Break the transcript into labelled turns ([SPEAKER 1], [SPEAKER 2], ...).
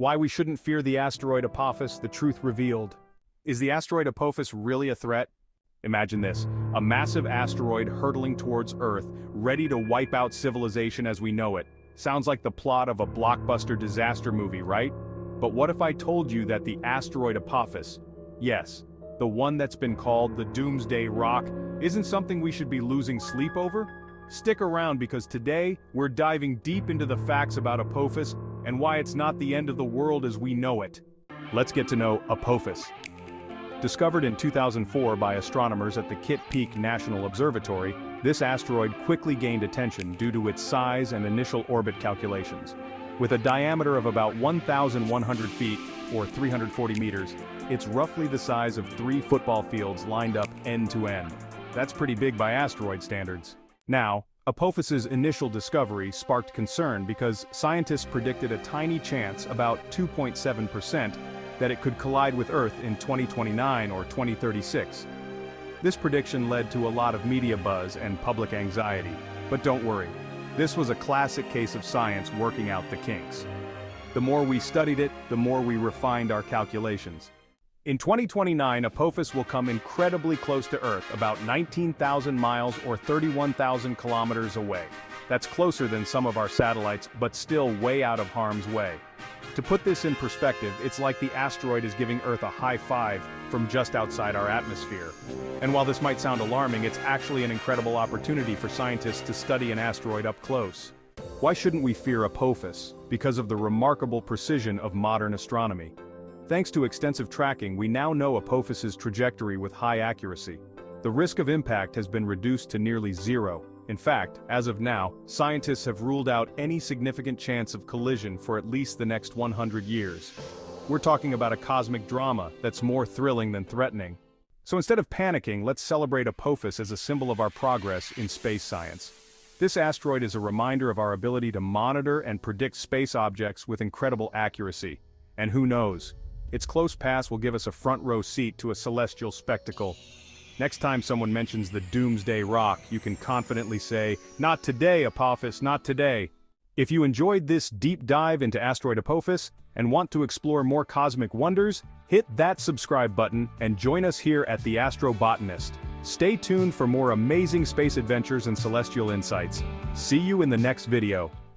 [SPEAKER 1] Why we shouldn't fear the asteroid Apophis, the truth revealed. Is the asteroid Apophis really a threat? Imagine this, a massive asteroid hurtling towards Earth, ready to wipe out civilization as we know it. Sounds like the plot of a blockbuster disaster movie, right? But what if I told you that the asteroid Apophis, yes, the one that's been called the Doomsday Rock, isn't something we should be losing sleep over? Stick around because today, we're diving deep into the facts about Apophis and why it's not the end of the world as we know it. Let's get to know Apophis. Discovered in 2004 by astronomers at the Kitt Peak National Observatory, this asteroid quickly gained attention due to its size and initial orbit calculations. With a diameter of about 1,100 feet, or 340 meters, it's roughly the size of 3 football fields lined up end to end. That's pretty big by asteroid standards. Now, Apophis's initial discovery sparked concern because scientists predicted a tiny chance, about 2.7%, that it could collide with Earth in 2029 or 2036. This prediction led to a lot of media buzz and public anxiety, but don't worry. This was a classic case of science working out the kinks. The more we studied it, the more we refined our calculations. In 2029, Apophis will come incredibly close to Earth, about 19,000 miles or 31,000 kilometers away. That's closer than some of our satellites, but still way out of harm's way. To put this in perspective, it's like the asteroid is giving Earth a high five from just outside our atmosphere. And while this might sound alarming, it's actually an incredible opportunity for scientists to study an asteroid up close. Why shouldn't we fear Apophis? Because of the remarkable precision of modern astronomy. Thanks to extensive tracking, we now know Apophis's trajectory with high accuracy. The risk of impact has been reduced to nearly zero. In fact, as of now, scientists have ruled out any significant chance of collision for at least the next 100 years. We're talking about a cosmic drama that's more thrilling than threatening. So instead of panicking, let's celebrate Apophis as a symbol of our progress in space science. This asteroid is a reminder of our ability to monitor and predict space objects with incredible accuracy. And who knows? Its close pass will give us a front-row seat to a celestial spectacle. Next time someone mentions the Doomsday Rock, you can confidently say, "Not today, Apophis, not today." If you enjoyed this deep dive into asteroid Apophis and want to explore more cosmic wonders, hit that subscribe button and join us here at the Astro Botanist. Stay tuned for more amazing space adventures and celestial insights. See you in the next video.